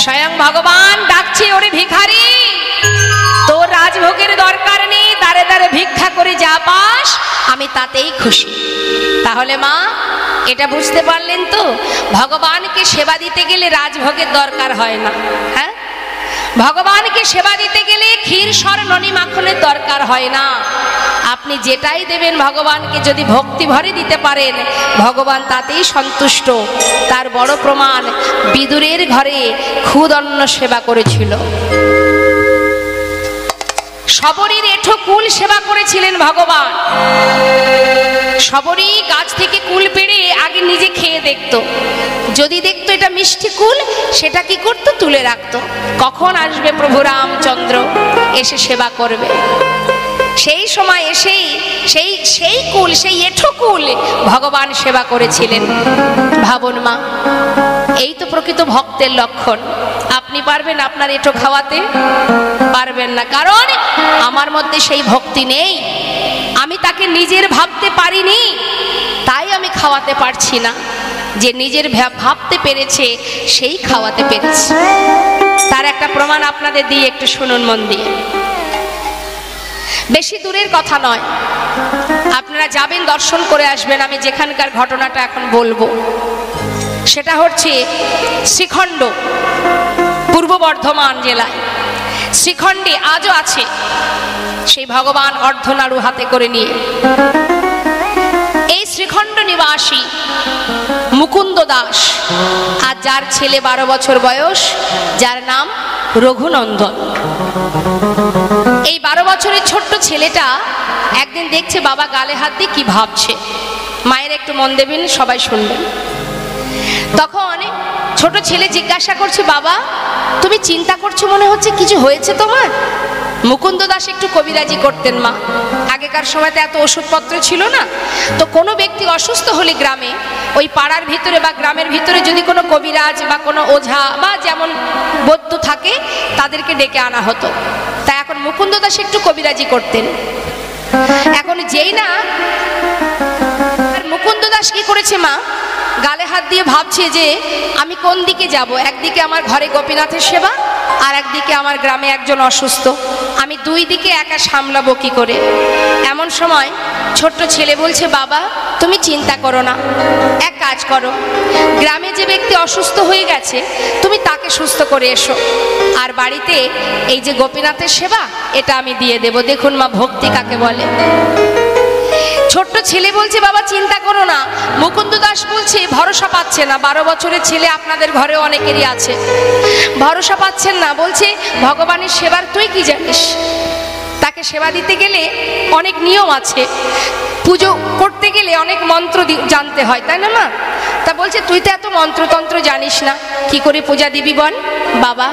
স্বয়ং ভগবান ডাকছে, ওরে ভিখারি, তোর রাজভোগের দরকার নেই, দাঁড়ে দাঁড়ে ভিক্ষা করে যা পাস আমি তাতেই খুশি। তাহলে মা এটা বুঝতে পারলেন তো, ভগবানকে সেবা দিতে গেলে রাজভোগের দরকার হয় না। হ্যাঁ, ভগবানকে সেবা দিতে গেলে ক্ষীর সর ননি মাখনের দরকার হয় না। আপনি যেটাই দেবেন ভগবানকে যদি ভক্তি ভরে দিতে পারেন, ভগবান তাতেই সন্তুষ্ট। তার বড় প্রমাণ, বিদুরের ঘরে ক্ষুদন্ন সেবা করেছিল, শবরীর এঁঠো কুল সেবা করেছিলেন ভগবান। শবরী গাছ থেকে কুল পেড়ে আগে নিজে খেয়ে দেখতো, যদি দেখতো এটা মিষ্টি কুল, সেটা কি করতো, তুলে রাখতো, কখন আসবে প্রভু রামচন্দ্র এসে সেবা করবে। সেই সময় এসেই সেই কুল, সেই এঁঠো কুল ভগবান সেবা করেছিলেন। ভাবুন মা, এই তো প্রকৃত ভক্তের লক্ষণ। আপনি পারবেন আপনার এঁঠো খাওয়াতে? পারবেন না, কারণ আমার মধ্যে সেই ভক্তি নেই, আমি তাকে নিজের ভাবতে পারিনি, তাই আমি খাওয়াতে পারছি না। যে নিজের ভাবতে পেরেছে সেই খাওয়াতে পেরেছে। তার একটা প্রমাণ আপনাদের দিয়ে একটু শুনুন মন দিয়ে। বেশি দূরের কথা নয়, আপনারা যাবেন, দর্শন করে আসবেন। আমি যেখানকার ঘটনাটা এখন বলবো সেটা হচ্ছে শ্রীখণ্ড, পূর্ব বর্ধমান জেলায়। শ্রীখণ্ডে আজও আছে সেই ভগবান অর্ধনাড়ু হাতে করে নিয়ে। এই শ্রীখণ্ড নিবাসী মুকুন্দ দাস, আর যার ছেলে 12 বছর বয়স, যার নাম রঘুনন্দন। এই 12 বছরের ছোট্ট ছেলেটা একদিন দেখছে বাবা গালে হাত দিয়ে কি ভাবছে। মায়ের একটু মন দেবেন, সবাই শুনবেন। তখন ছোট ছেলে জিজ্ঞাসা করছে, বাবা তুমি চিন্তা করছো, মনে হচ্ছে কিছু হয়েছে তোমার? মুকুন্দ দাস একটু কবিরাজি করতেন মা। আগেকার সময়তে এত ওষুধপত্র ছিল না, তো কোনো ব্যক্তি অসুস্থ হলে গ্রামে, ওই পাড়ার ভিতরে বা গ্রামের ভিতরে যদি কোনো কবিরাজ বা কোনো ওঝা বা যেমন বৈদ্য থাকে, তাদেরকে ডেকে আনা হতো। তাই এখন মুকুন্দ দাস একটু কবিরাজি করতেন। এখন যেই না মুকুন্দ দাস কি করেছে মা, গালে হাত দিয়ে ভাবছে যে আমি কোন দিকে যাব। একদিকে আমার ঘরে গোপীনাথের সেবা, আর একদিকে আমার গ্রামে একজন অসুস্থ, আমি দুই দিকে একা সামলাবো কি করে। এমন সময় ছোট্ট ছেলে বলছে, বাবা তুমি চিন্তা করো না, এক কাজ করো, গ্রামে যে ব্যক্তি অসুস্থ হয়ে গেছে তুমি তাকে সুস্থ করে এসো, আর বাড়িতে এই যে গোপীনাথের সেবা এটা আমি দিয়ে দেব। দেখুন মা, ভক্তি কাকে বলে। ছোট্ট ছেলে বলছে, বাবা চিন্তা করো না। মুকুন্দ দাস বলছে ভরসা পাচ্ছে না, 12 বছরের ছেলে আপনাদের ঘরে অনেকেরই আছে, ভরসা পাচ্ছেন না। বলছে ভগবানের সেবার তুই কি জানিস? তাকে সেবা দিতে গেলে অনেক নিয়ম আছে, পুজো করতে গেলে অনেক মন্ত্র জানতে হয়, তাই না মা? তা বলছে তুই তো এত মন্ত্রতন্ত্র জানিস না, কি করে পূজা দিবি বল? বাবা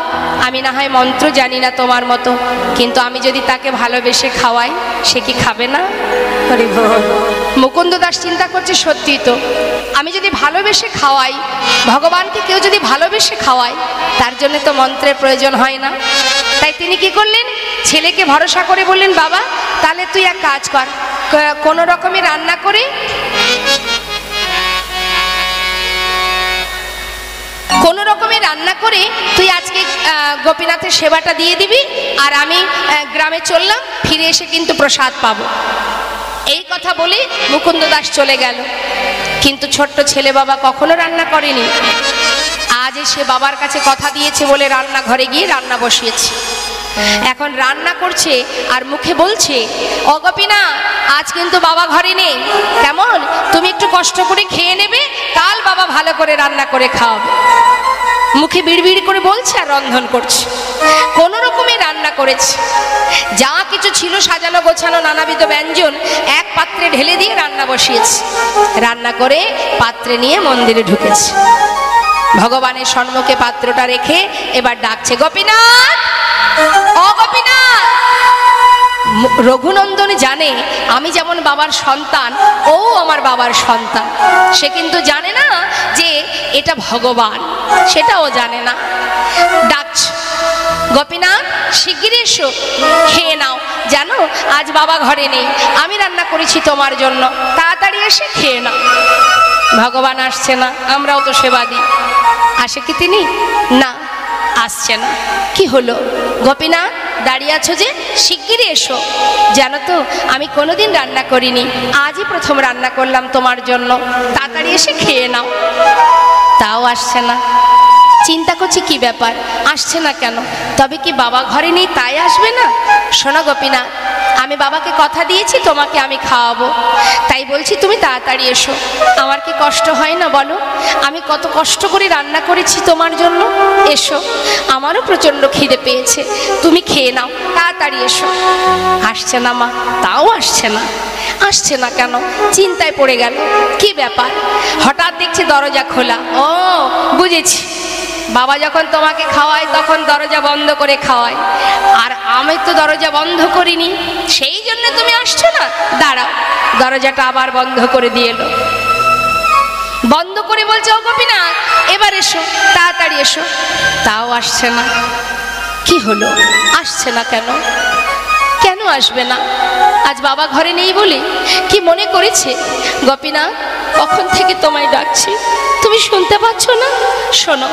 আমি না হয় মন্ত্র জানি না তোমার মতো, কিন্তু আমি যদি তাকে ভালোবেসে খাওয়াই, সে কি খাবে না? মুকুন্দ দাস চিন্তা করছে, সত্যি তো, আমি যদি ভালোবেসে খাওয়াই, ভগবানকে কেউ যদি ভালোবেসে খাওয়ায়, তার জন্য তো মন্ত্রের প্রয়োজন হয় না। তাই তিনি কি করলেন, ছেলেকে ভরসা করে বললেন, বাবা তাহলে তুই এক কাজ কর, কোনো রকমে রান্না করে তুই আজকে গোপীনাথের সেবাটা দিয়ে দিবি, আর আমি গ্রামে চললাম, ফিরে এসে কিন্তু প্রসাদ পাবো। এই কথা বলে মুকুন্দ দাস চলে গেল। কিন্তু ছোট্ট ছেলে বাবা কখনো রান্না করেনি। আজ সে বাবার কাছে কথা দিয়েছে বলে রান্নাঘরে গিয়ে রান্না বসিয়েছে। এখন রান্না করছে আর মুখে বলছে, ও গোপীনা আজ কিন্তু বাবা ঘরে নেই, কেমন তুমি একটু কষ্ট করে খেয়ে নেবে, কাল বাবা ভালো করে রান্না করে খাওয়াবে। মুখে বিড়বিড় করে বলছে আর রন্ধন করছে, কোনো রকমে রান্না করেছে। যা কিছু ছিল সাজানো গোছানো নানাবিধ ব্যঞ্জন এক পাত্রে ঢেলে দিয়ে রান্না বসিয়েছে। রান্না করে পাত্রে নিয়ে মন্দিরে ঢুকেছে। ভগবানের সম্মুখে পাত্রটা রেখে এবার ডাকছে, গোপীনাথ, ও গোপীনাথ। রঘুনন্দন জানে আমি যেমন বাবার সন্তান, ও আমার বাবার সন্তান। সে কিন্তু জানে না যে এটা ভগবান, সেটাও জানে না। ডাকছে, গোপীনাথ শিগগিরই এসো, খেয়ে নাও, জানো আজ বাবা ঘরে নেই, আমি রান্না করেছি তোমার জন্য, তাড়াতাড়ি এসে খেয়ে নাও। ভগবান আসছে না, আমরাও তো সেবা দিই, আসে কি তিনি? না, আসছে না। কি হলো গোপীনাথ, দাঁড়িয়ে আছো যে? শিগগিরই এসো। জানো তো আমি কোনোদিন রান্না করিনি, আজই প্রথম রান্না করলাম তোমার জন্য, তাড়াতাড়ি এসে খেয়ে নাও। তাও আসছে না। চিন্তা করছি কি ব্যাপার, আসছে না কেন? তবে কি বাবা ঘরে নেই তাই আসবে না? শোনো গোপীনাথ, আমি বাবাকে কথা দিয়েছি তোমাকে আমি খাওয়াবো, তাই বলছি তুমি তাড়াতাড়ি এসো। আমার কি কষ্ট হয় না বলো? আমি কত কষ্ট করে রান্না করেছি তোমার জন্য। এসো, আমারও প্রচণ্ড খিদে পেয়েছে, তুমি খেয়ে নাও, তাড়াতাড়ি এসো। আসছে না মা, তাও আসছে না। আসছে না কেন? চিন্তায় পড়ে গেল, কি ব্যাপার। হঠাৎ দেখছি দরজা খোলা। ও বুঝেছি, বাবা যখন তোমাকে খাওয়ায় তখন দরজা বন্ধ করে খাওয়ায়, আর আমি তো দরজা বন্ধ করিনি, সেই জন্য তুমি আসছো না। দাঁড়াও, দরজাটা আবার বন্ধ করে দিয়ে এলো। বন্ধ করে বলছে, ও গোপীনাথ এবার এসো, তাড়াতাড়ি এসো। তাও আসছে না। কি হলো, আসছে না কেন? কেন আসবে না? আজ বাবা ঘরে নেই বলে কি মনে করেছে? গোপীনাথ কখন থেকে তোমায় ডাকছি, তুমি শুনতে পাচ্ছ না? শোনো,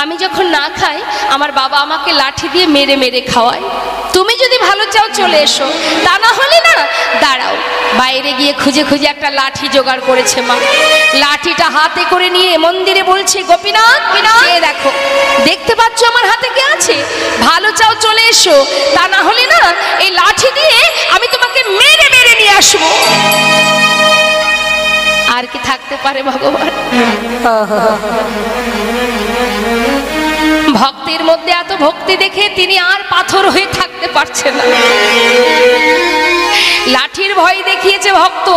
আমি যখন না খাই আমার বাবা আমাকে লাঠি দিয়ে মেরে মেরে খাওয়ায়। তুমি যদি ভালো চাও চলে এসো, তা না হলে না, দাঁড়াও, বাইরে গিয়ে খুঁজে খুঁজে একটা লাঠি জোগাড় করেছে মা। লাঠিটা হাতে করে নিয়ে মন্দিরে বলছে, গোপীনাথ এ দেখো, দেখতে পাচ্ছ আমার হাতে কে আছে? ভালো চাও চলে এসো, তা না হলে না এই লাঠি দিয়ে আমি তোমাকে মেরে মেরে নিয়ে আসবো। আর কি থাকতে পারে ভগবান? ভক্তের মধ্যে এত ভক্তি দেখে তিনি আর পাথর হয়ে থাকতে পারছেন না। লাঠির ভয় দেখিয়েছে ভক্ত,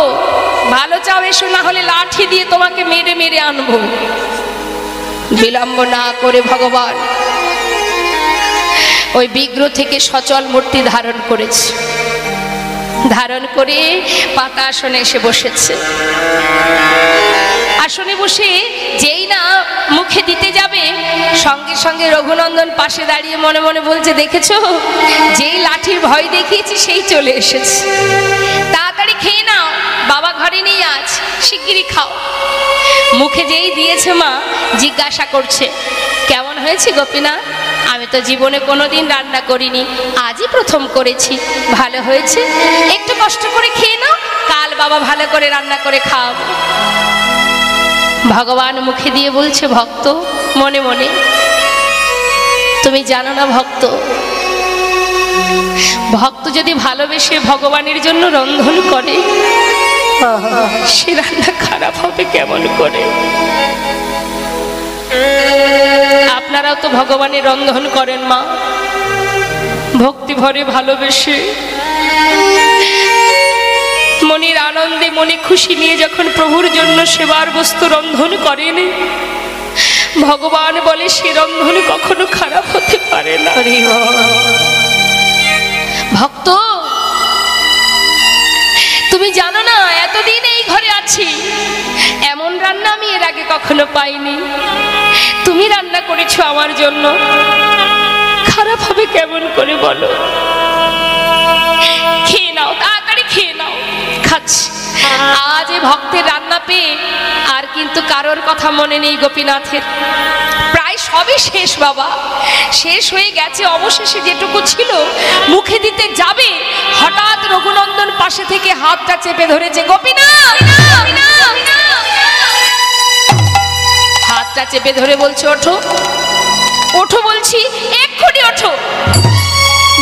ভালো চাও এসো, না হলে লাঠি দিয়ে তোমাকে মেরে মেরে আনবো। বিলম্ব না করে ভগবান ওই বিগ্রহ থেকে সচল মূর্তি ধারণ করেছে, ধারণ করে পাতা আসনে এসে বসেছে। আসনে বসে যেই না মুখে দিতে যাবে, সঙ্গে সঙ্গে রঘুনন্দন পাশে দাঁড়িয়ে মনে মনে বলছে, দেখেছো, যেই লাঠির ভয় দেখিয়েছি সেই চলে এসেছে। তাড়াতাড়ি খেয়ে নাও, বাবা ঘরে নেই আজ, শিগগিরই খাও। মুখে যেই দিয়েছে মা জিজ্ঞাসা করছে, কেমন হয়েছে গোপীনাথ? আমি তো জীবনে কোনোদিন রান্না করিনি, আজই প্রথম করেছি। ভালো হয়েছে, একটু কষ্ট করে খেয়ে নাও, কাল বাবা ভালো করে রান্না করে খাওয়াবো। ভগবান মুখে দিয়ে বলছে, ভক্ত মনে মনে, তুমি জানো না ভক্ত, ভক্ত যদি ভালোবেসে ভগবানের জন্য রন্ধন করে, সে রান্না খারাপ হবে কেমন করে? আপনারাও তো ভগবানের রন্ধন করেন মা, ভক্তি ভরে ভালোবেসে মনের আনন্দে মনে খুশি নিয়ে যখন প্রভুর জন্য সেবার বস্তু রন্ধন করেন, ভগবান বলে সে রন্ধন কখনো খারাপ হতে পারে না। ভক্ত তুমি জানো না, এতদিন এই ঘরে আছি, এমন রান্না আমি এর আগে কখনো পাইনি। তুমি রান্না করেছো আমার জন্য, খারাপ হবে কেমন করে বলো? খেয়ে নাও, তাড়াতাড়ি খেয়ে নাও। খাচ্ছি। আজ এই ভক্তের রান্না পেয়ে আর কিন্তু কারোর কথা মনে নেই গোপীনাথের। প্রায় সবই শেষ বাবা, শেষ হয়ে গেছে। অবশেষে যেটুকু ছিল মুখে দিতে যাবে, হঠাৎ রঘুনন্দন পাশে থেকে হাতটা চেপে ধরেছে। গোপীনাথ, হাতটা চেপে ধরে বলছে, ওঠো ওঠো বলছি, এক্ষুনি ওঠো।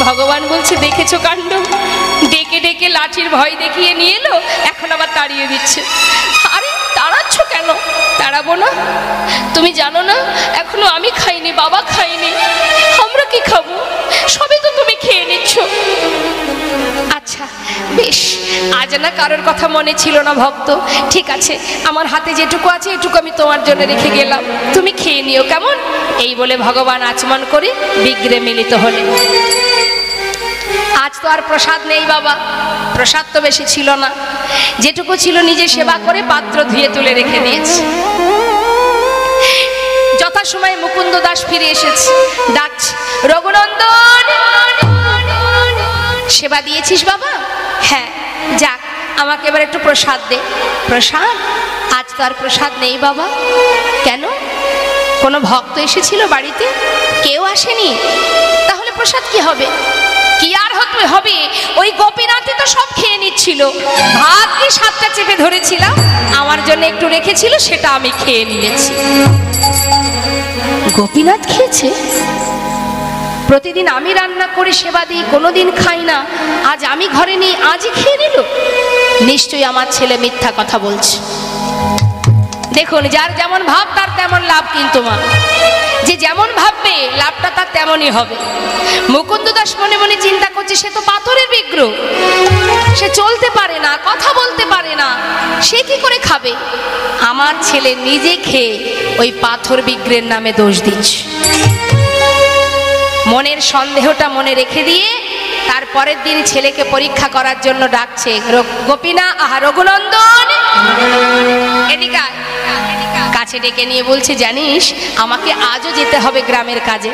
ভগবান বলছে, দেখেছো কাণ্ড, ডেকে ডেকে লাঠির ভয় দেখিয়ে নিয়ে এলো, এখন আবার তাড়িয়ে দিচ্ছে। আরে তাড়াচ্ছ কেন? তাড়াবো না? তুমি জানো না এখনো আমি খাইনি, বাবা খাইনি, আমরা কি খাবো? সবই তো তুমি খেয়ে নিচ্ছ। আচ্ছা বেশ, আজ না কারোর কথা মনে ছিল না ভক্ত, ঠিক আছে, আমার হাতে যেটুকু আছে এটুকু আমি তোমার জন্য রেখে গেলাম, তুমি খেয়ে নিও কেমন? এই বলে ভগবান আচমন করে বিগ্রহে মিলিত হলেন। আজ তো আর প্রসাদ নেই বাবা, প্রসাদ তো বেশি ছিল না, যেটুকু ছিল নিজে সেবা করে পাত্র ধুয়ে তুলে রেখে দিয়েছে। যথাসময়ে মুকুন্দ দাস ফিরে এসেছে, ডাকছে, রঘুনন্দন সেবা দিয়েছিস বাবা? হ্যাঁ, যাক, আমাকে এবার একটু প্রসাদ দে। প্রসাদ? আজ তো আর প্রসাদ নেই বাবা। কেন? কোনো ভক্ত এসেছিল বাড়িতে? কেউ আসেনি। তাহলে প্রসাদ কি হবে? কি আর হবে? ওই গোপীনাথই তো সব খেয়ে নিচ্ছিল। ভাত কি 7টা চেপে ধরেছিলাম, আমার জন্য একটু রেখেছিল, সেটা আমি খেয়ে নিয়েছি। গোপীনাথ খেয়েছে? প্রতিদিন আমি রান্না করে সেবা দিই, কোনোদিন খাই না, আজ আমি ঘরে নেই, আজই খেয়ে নিল। নিশ্চয়ই আমার ছেলে মিথ্যা কথা বলছে। দেখুন, যার যেমন ভাব তার তেমন লাভ। কিন্তু মা, যে যেমন ভাববে লাভটা তার তেমনই হবে। মুকুন্দ দাস মনে মনে চিন্তা করছে, সে তো পাথরের বিগ্রহ, সে চলতে পারে না, কথা বলতে পারে না, সে কি করে খাবে? আমার ছেলে নিজে খেয়ে ওই পাথর বিগ্রহের নামে দোষ দিচ্ছে। মনের সন্দেহটা মনে রেখে দিয়ে তারপরের দিন ছেলেকে পরীক্ষা করার জন্য ডাকছে। গোপীনা, আহা রঘুনন্দন, এদিকে কাছে ডেকে নিয়ে বলছে, জানিস আমাকে আজও যেতে হবে গ্রামের কাজে,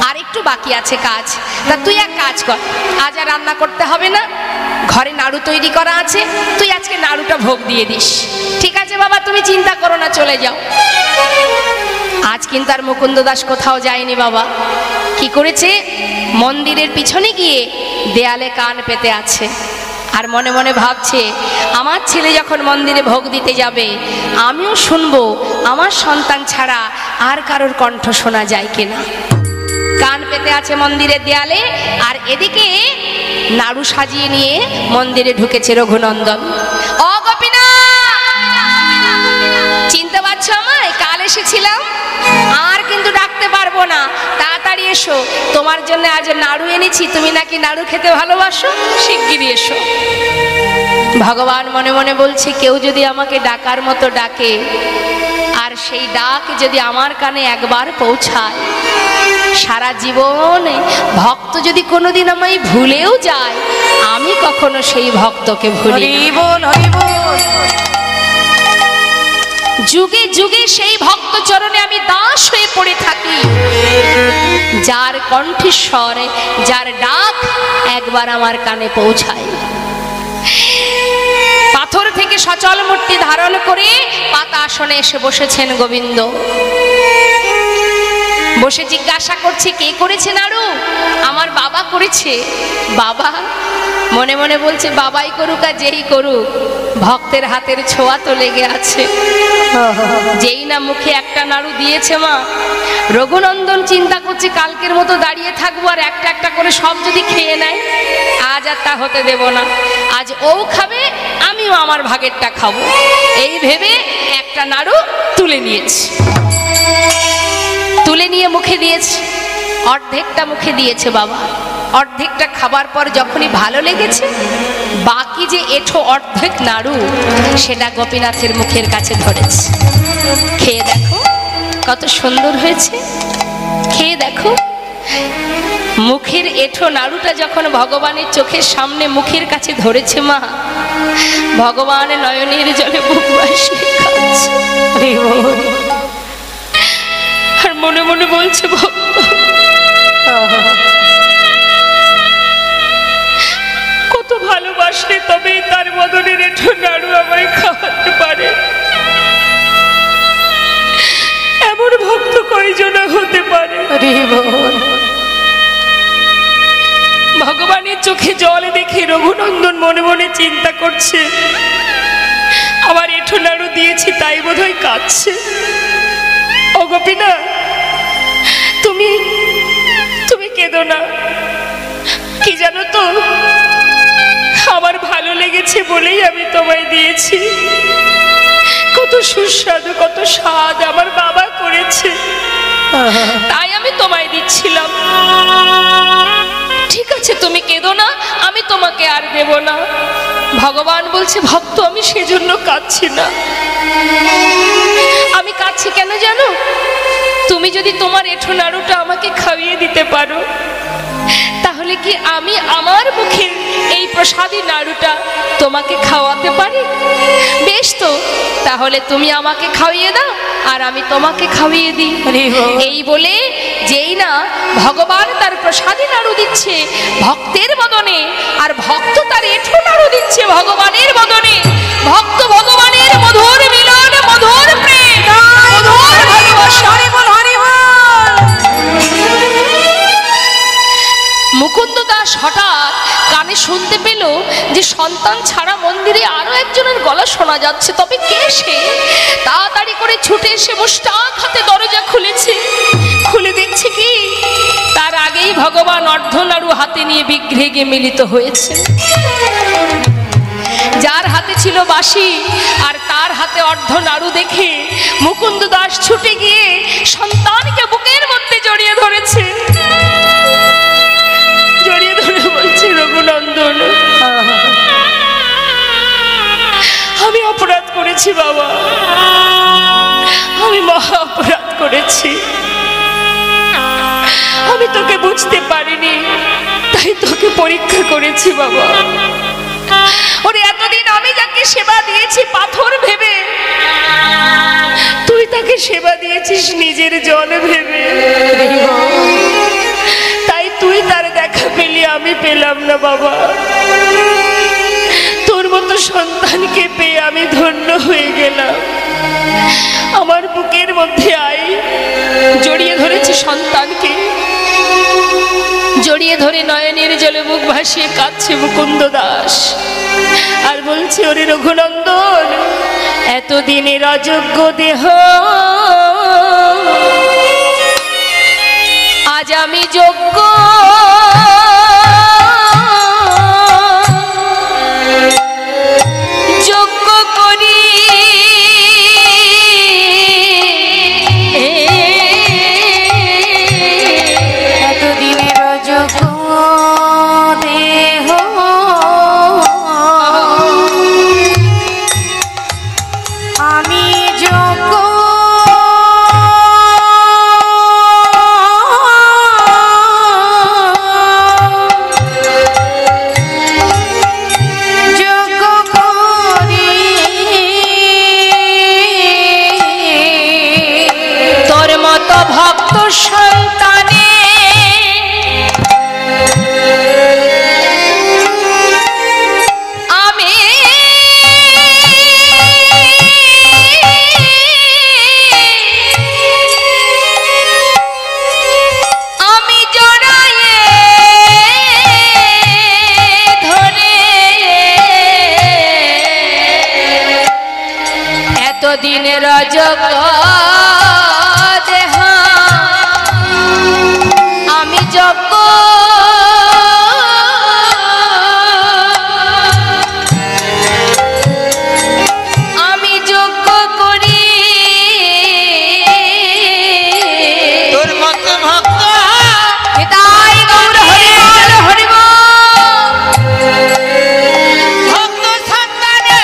আর একটু বাকি আছে কাজ। তা তুই এক কাজ কর, আজ আর রান্না করতে হবে না, ঘরে নাড়ু তৈরি করা আছে, তুই আজকে নাড়ুটা ভোগ দিয়ে দিস। ঠিক আছে বাবা, তুমি চিন্তা করো না, চলে যাও। আজ কিন্তু আর মুকুন্দ দাস কোথাও যায়নি বাবা। কি করেছে? মন্দিরের পিছনে গিয়ে দেয়ালে কান পেতে আছে, আর মনে মনে ভাবছে, আমার ছেলে যখন মন্দিরে ভোগ দিতে যাবে আমিও শুনবো, আমার সন্তান ছাড়া আর কারোর কণ্ঠ শোনা যায় কিনা। কান পেতে আছে মন্দিরের দেয়ালে, আর এদিকে নাড়ু সাজিয়ে নিয়ে মন্দিরে ঢুকেছে রঘুনন্দন। ও গোপীনা, চিনতে পারছো আমায়? কাল এসেছিলাম, আর কিন্তু ডাকতে পারবো না, তাড়াতাড়ি এসো, তোমার জন্য আজ নাড়ু এনেছি, তুমি নাকি নাড়ু খেতে ভালোবাসো, শিগগিরই এসো। ভগবান মনে মনে বলছে, কেউ যদি আমাকে ডাকার মতো ডাকে, আর সেই ডাক যদি আমার কানে একবার পৌঁছায়, সারা জীবনে ভক্ত যদি কোনোদিন আমায় ভুলেও যায়, আমি কখনো সেই ভক্তকে ভুলি না। যুগে যুগে সেই ভক্ত চরণে আমি দাস হয়ে পড়ে থাকি, যার কণ্ঠস্বরে, যার ডাক একবার আমার কানে পৌঁছায়। পাথর থেকে সচল মূর্তি ধারণ করে পাতা আসনে এসে বসেছেন গোবিন্দ। বসে জিজ্ঞাসা করছে, কে করেছে নাড়ু? আমার বাবা করেছে। বাবা? মনে মনে বলছে, বাবাই করুক আর যেই করুক, ভক্তের হাতের ছোঁয়া তো লেগে আছে। যেই না মুখে একটা নাড়ু দিয়েছে মা, রঘুনন্দন চিন্তা করছে, কালকের মতো দাঁড়িয়ে থাকবো আর একটা একটা করে সব যদি খেয়ে নেয়, আজ আর তা হতে দেব না। আজ ও খাবে, আমিও আমার ভাগেরটা খাবো, এই ভেবে একটা নাড়ু তুলে নিয়েছি। তুলে নিয়ে মুখে দিয়েছে, অর্ধেকটা মুখে দিয়েছে বাবা। অর্ধেকটা খাবার পর যখনই ভালো লেগেছে, বাকি যে এঁঠো অর্ধেক নাড়ু, সেটা গোপীনাথের মুখের কাছে ধরেছে। খেয়ে দেখো কত সুন্দর হয়েছে, খেয়ে দেখো। মুখের এঁঠো নাড়ুটা যখন ভগবানের চোখের সামনে মুখের কাছে ধরেছে মা, ভগবান নয়নের জলে বুক ভাসিয়ে খাচ্ছে। আর মনে মনে বলছে, ভক্ত কত ভালোবাসলে তবেই তার বদনের এঁঠো নাড়ু আমায় খাওয়াতে পারে। এমন ভক্ত কয়জন হতে পারে? ভগবানের চোখে জল দেখে রঘুনন্দন মনে মনে চিন্তা করছে, আমার এঁঠো নাড়ু দিয়েছি তাই বোধহয় কাঁদছে। ও গোপীনা, তুমি কেঁদো না। কি জানো তো, আমার ভালো লেগেছে বলেই আমি তোমায় দিয়েছি। কত সুস্বাদু, কত স্বাদ আমার বাবা করেছে, তাই আমি তোমায় দিচ্ছিলাম। ঠিক আছে, তুমি কেঁদো না, আমি তোমাকে আর দেব না। ভগবান বলছে, ভক্ত আমি সেজন্য কাঁদছি না। আমি কাঁদছি কেন জানো? তুমি যদি তোমার এঁঠো নাড়ুটা আমাকে খাইয়ে দিতে পারো, তাহলে কি আমি আমার মুখের এই প্রসাদী নাড়ুটা তোমাকে খাওয়াতে পারি? বেশ তো, তাহলে তুমি আমাকে খাইয়ে দাও আর আমি তোমাকে খাইয়ে দিই। এই বলে যেই না ভগবান তার প্রসাদী নাড়ু দিচ্ছে ভক্তের বদনে, আর ভক্ত তার এঁঠো নাড়ু দিচ্ছে ভগবানের বদনে, ভক্ত ভগবানের মধুর মিলন, মধুর প্রেম, মধুর ভালোবাসা দাস হঠাৎ কানে শুনতে পেল যে সন্তান ছাড়া মন্দিরে আরো একজনের গলা শোনা যাচ্ছে। তবে কে সে? তাড়াতাড়ি করে ছুটে এসে মুষ্টাক হাতে দরজা খুলেছে। খুলে দেখছে কি, তার আগেই ভগবান অর্ধনাড়ু হাতে নিয়ে বিগ্রহে মিলিত হয়েছে। যার হাতে ছিল বাঁশি আর তার হাতে অর্ধনাড়ু দেখে মুকুন্দ দাস ছুটে গিয়ে সন্তানকে বুকের মধ্যে জড়িয়ে ধরেছে। জড়িয়ে ধরে বলছে, রঘুনন্দন, আমি অপরাধ করেছি বাবা, আমি মহা অপরাধ করেছি। আমি তোকে বুঝতে পারিনি, তাই তোকে পরীক্ষা করেছি বাবা। ওরে এতদিন আমি যাকে সেবা দিয়েছি পাথর ভেবে, তুই তাকে সেবা দিয়েছিস নিজের জল ভেবে। তাই তুই তার দেখা পেলি, আমি পেলাম না বাবা। তোর মতো সন্তানকে পেয়ে আমি ধন্য হয়ে গেলাম। আমার বুকের মধ্যে আই। জড়িয়ে ধরেছে সন্তানকে, জড়িয়ে ধরে নয়নের জলে মুখ ভাসিয়ে কাঁদছে মুকুন্দ দাস আর বলছে, ওরে রঘুনন্দন, এতদিনের অযোগ্য দেহ আজ আমি যোগ্য। যোগ্য করি এতদিনের অযোগ্য দেহ আমি যোগ্য। ভক্ত সন্তানে আমি জড়ায়ে ধরে এতদিনের অযোগ্য আমি যোগ্য। আমি যোগ্য করি তোর মতো ভক্ত তাই গৌর হরি বল, হরি বল। ভক্ত সন্তানে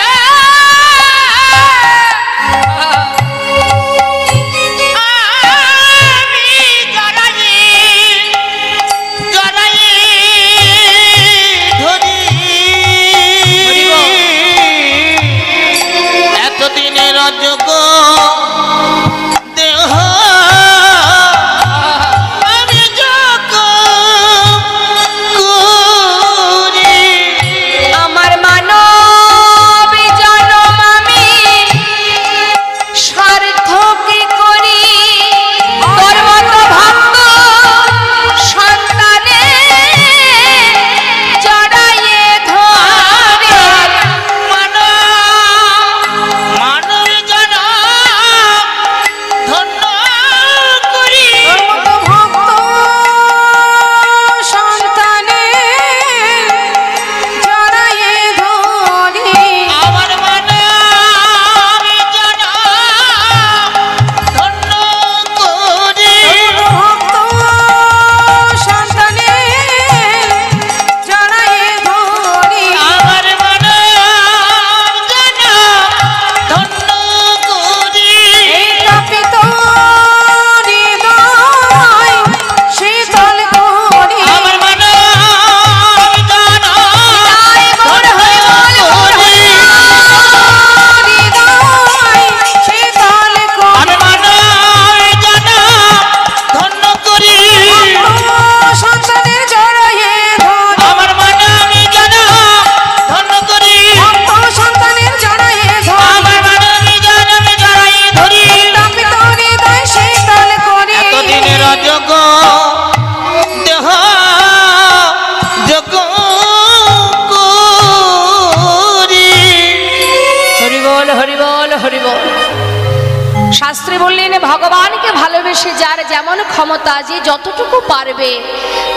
শাস্ত্রে বললেন ভগবানকে ভালোবেসে যার যেমন ক্ষমতা, যে যতটুকু পারবে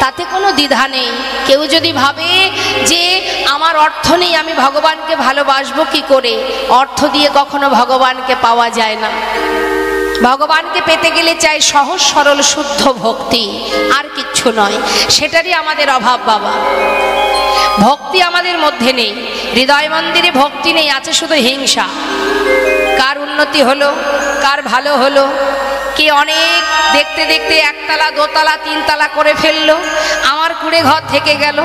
তাতে কোনো দ্বিধা নেই। কেউ যদি ভাবে যে আমার অর্থ নেই, আমি ভগবানকে ভালোবাসবো কি করে, অর্থ দিয়ে কখনো ভগবানকে পাওয়া যায় না। ভগবানকে পেতে গেলে চাই সহজ সরল শুদ্ধ ভক্তি, আর কিচ্ছু নয়। সেটারই আমাদের অভাব বাবা। ভক্তি আমাদের মধ্যে নেই, হৃদয় মন্দিরে ভক্তি নেই, আছে শুধু হিংসা। কার উন্নতি হলো, কার ভালো হলো, কে অনেক দেখতে দেখতে একতলা দোতলা তিনতলা করে ফেললো, আমার কুড়ে ঘর থেকে গেল।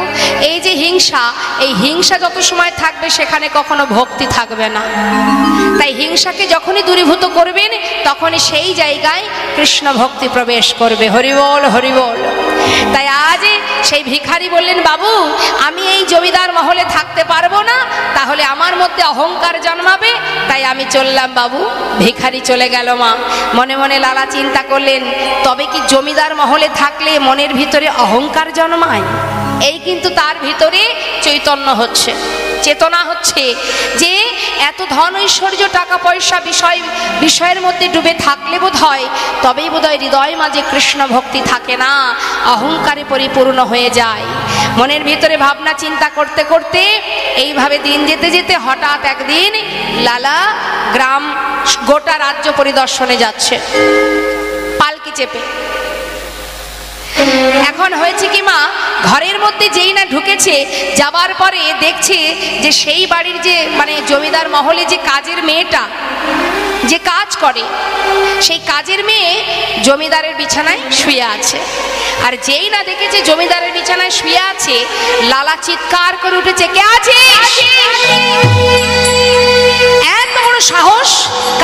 এই যে হিংসা, এই হিংসা যত সময় থাকবে সেখানে কখনো ভক্তি থাকবে না। তাই হিংসাকে যখনই দূরীভূত করবেন তখনই সেই জায়গায় কৃষ্ণ ভক্তি প্রবেশ করবে। হরিবল হরিবল। তাই আজ সেই ভিখারি বললেন, বাবু আমি এই জমিদার মহলে থাকতে পারবো না, তাহলে আমার মধ্যে অহংকার জন্মাবে, তাই আমি চললাম বাবু। ভিখারি চলে গেল। মা মনে মনে লালা চিন্তা করলেন, তবে কি জমিদার মহলে থাকলে মনের ভিতরে অহংকার জন্মায়? এই কিন্তু তার ভিতরে চৈতন্য হচ্ছে, চেতনা হচ্ছে যে এত ধন ঐশ্বর্য টাকা পয়সা বিষয়ের মধ্যে ডুবে থাকলে বোধ হয়, তবেই বোধ হয় হৃদয় মাঝে কৃষ্ণ ভক্তি থাকে না, অহংকারে পরিপূর্ণ হয়ে যায়। মনের ভিতরে ভাবনা চিন্তা করতে করতে এইভাবে দিন যেতে যেতে হঠাৎ একদিন লালা গ্রাম গোটা রাজ্য পরিদর্শনে যাচ্ছে পালকি চেপে। এখন হয়েছে কি মা, ঘরের মধ্যে যেই না ঢুকেছে, যাবার পরে দেখছে যে সেই বাড়ির যে মানে জমিদার মহলে যে কাজের মেয়েটা যে কাজ করে, সেই কাজের মেয়ে জমিদারের বিছানায় শুয়ে আছে। আর যেই না দেখেছে জমিদারের বিছানায় শুয়ে আছে, লালা চিৎকার করে উঠেছে, কে আছে? এত বড় সাহস,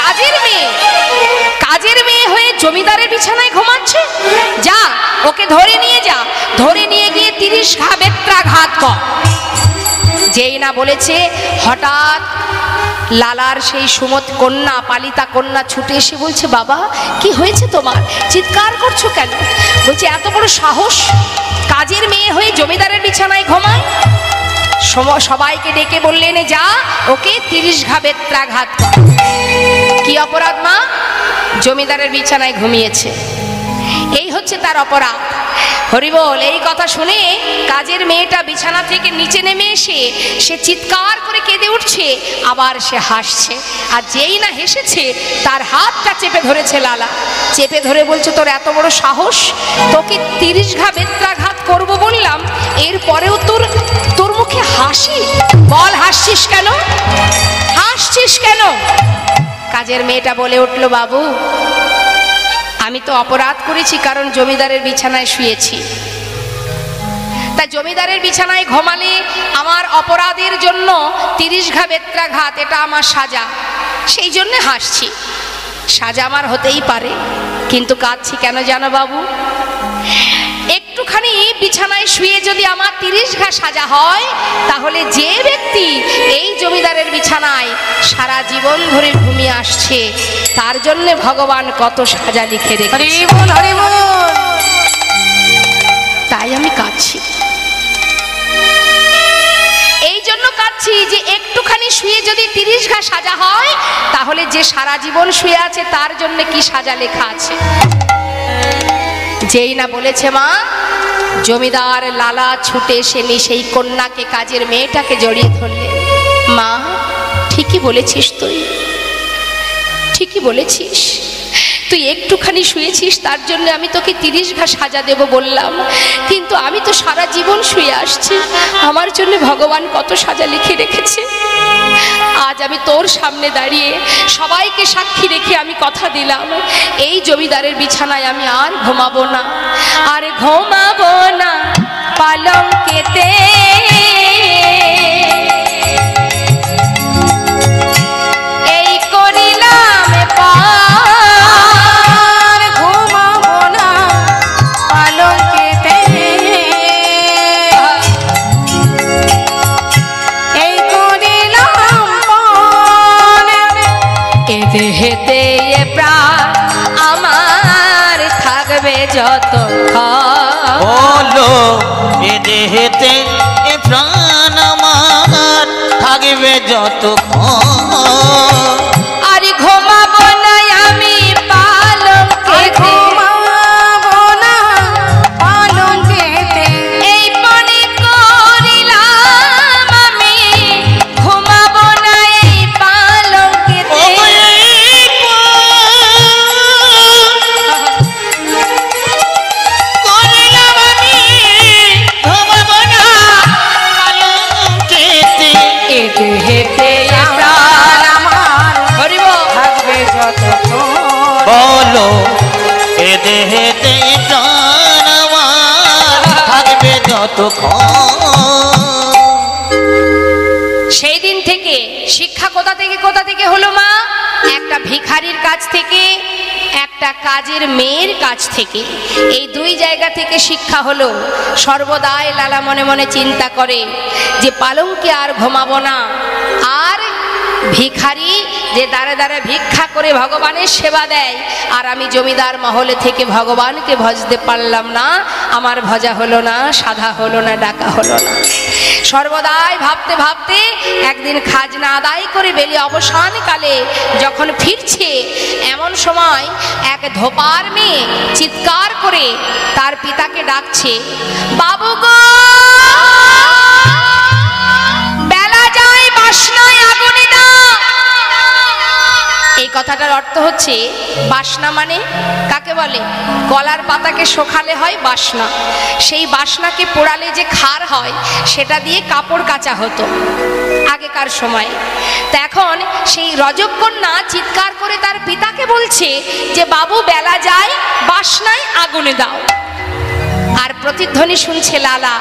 কাজের মেয়ে হয়ে জমিদারের বিছানায় ঘুমাচ্ছে? যা ওকে ধরে নিয়ে যা, ধরে নিয়ে গিয়ে 30 ঘা বেত্রাঘাত কর। যেই না বলেছে, হঠাৎ লালার সেই সুমত কন্যা, পালিতা কন্যা ছুটে এসে বলছে, বাবা কি হয়েছে তোমার, চিৎকার করছো কেন? বলছে এত বড় সাহস, কাজের মেয়ে হয়ে জমিদারের বিছানায় ঘুমায়। সবাইকে ডেকে বললেন, যা ওকে 30 ঘা বেত্রাঘাত কর। কি অপরাধ মা? জমিদারের বিছানায় ঘুমিয়েছে, এই হচ্ছে তার অপরাধ। হরিবল। এই কথা শুনে কাজের মেয়েটা বিছানা থেকে নিচে নেমে এসে সে চিৎকার করে কেঁদে উঠছে, আবার সে হাসছে। আর যেই না হেসেছে, তার হাতটা চেপে ধরেছে লালা, চেপে ধরে বলছে, তোর এত বড় সাহস, তোকে 30 ঘা বেত্রাঘাত করবো বললাম, এরপরেও তোর মুখে হাসি, বল হাসছিস কেন, হাসছিস কেন? কাজের মেয়েটা বলে উঠল, বাবু আমি তো অপরাধ করেছি, কারণ জমিদারের বিছানায় শুয়েছি। তা জমিদারের বিছানায় ঘুমালে আমার অপরাধের জন্য 30 ঘা বেত্রাঘাত, এটা আমার সাজা, সেই জন্য হাসছি। সাজা আমার হতেই পারে, কিন্তু কাঁদছি কেন জানো বাবু? একটুখানি বিছানায় শুয়ে যদি আমার 30 ঘা সাজা হয়, তাহলে যে ব্যক্তি এই জমিদারের বিছানায় সারা জীবন ধরে ঘুমিয়ে আসছে, তার জন্য ভগবান কত সাজা লিখে রেখেছে। তাই আমি কাঁদছি, এই জন্য কাঁদছি যে একটুখানি শুয়ে যদি 30 ঘা সাজা হয়, তাহলে যে সারা জীবন শুয়ে আছে তার জন্য কি সাজা লেখা আছে। যেই না বলেছে মা, জমিদার লালা ছুটে এসে সেই কন্যাকে, কাজের মেয়েটাকে জড়িয়ে ধরলেন। মা ঠিকই বলেছিস, ঠিকই বলেছিস, তুই একটুখানি শুয়েছিস তার জন্য আমি তোকে 30 ঘা সাজা দেব বললাম, কিন্তু আমি তো সারা জীবন শুয়ে আসছি, আমার জন্য ভগবান কত সাজা লিখে রেখেছে। আজ আমি তোর সামনে দাঁড়িয়ে সবাইকে সাক্ষী রেখে আমি কথা দিলাম, এই জমিদারের বিছানায় আমি আর ঘুমাবো না, আর ঘুমাবো না পালঙ্কেতে। এই করিলাম পার, ঘুমাবো না পালঙ্কেতে। এই করিলাম পার, এ দেহেতে এ প্রাণ আমার থাকবে যতক্ষণ। বলো এ দেহেতে এ প্রাণ আমার থাকবে যতক্ষণ। আর ঘুমাবো না আমি দেহেতে প্রাণ আমার থাকবে যতক্ষণ। সেই দিন থেকে শিক্ষা কোথা থেকে হলো মা? একটা ভিখারির কাছ থেকে, একটা কাজের মেয়ের কাছ থেকে। এই দুই জায়গা থেকে শিক্ষা হলো। সর্বদাই লালা মনে মনে চিন্তা করে যে পালঙ্কে আর ঘুমাবো না, আর ভিখারি যে দাঁড়ে দাঁড়ে ভিক্ষা করে ভগবানের সেবা দেয়, আর আমি জমিদার মহলে থেকে ভগবানকে ভজতে পারলাম না, আমার ভজা হলো না, সাধা হলো না, ডাকা হলো না। সর্বদাই ভাবতে ভাবতে একদিন খাজনা আদায় করে বেলি অবসানকালে যখন ফিরছে, এমন সময় এক ধোপার মেয়ে চিৎকার করে তার পিতাকে ডাকছে, বাবু গো, বেলা যায়, বাসনায় আগুনে দাও। এই কথাটার অর্থ হচ্ছে, বাসনা মানে কাকে বলে? কলার পাতাকে শোকালে হয় বাসনা, সেই বাসনাকে পোড়ালে যে খার হয় সেটা দিয়ে কাপড় কাচা হতো আগেকার সময়। তা এখন সেই রজকন্যা চিৎকার করে তার পিতাকে বলছে যে বাবু, বেলা যায়, বাসনায় আগুনে দাও। আর প্রতিধ্বনি শুনছে লালা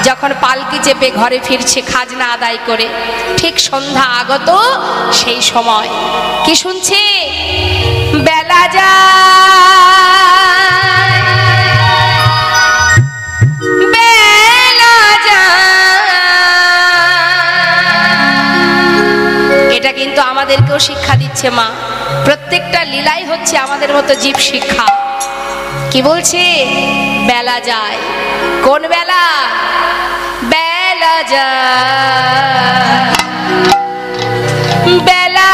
যখন পালকি চেপে ঘরে ফিরছে খাজনা আদায় করে। ঠিক সন্ধ্যা আগত সেই সময় কি শুনছে? বেলা যায়, বেলা যায়। এটা কিন্তু আমাদেরকেও শিক্ষা দিচ্ছে মা। প্রত্যেকটা লীলাই হচ্ছে আমাদের মতো জীব শিক্ষা। কি বলছে? বেলা যায়। কোন বেলা? বেলা যায়, বেলা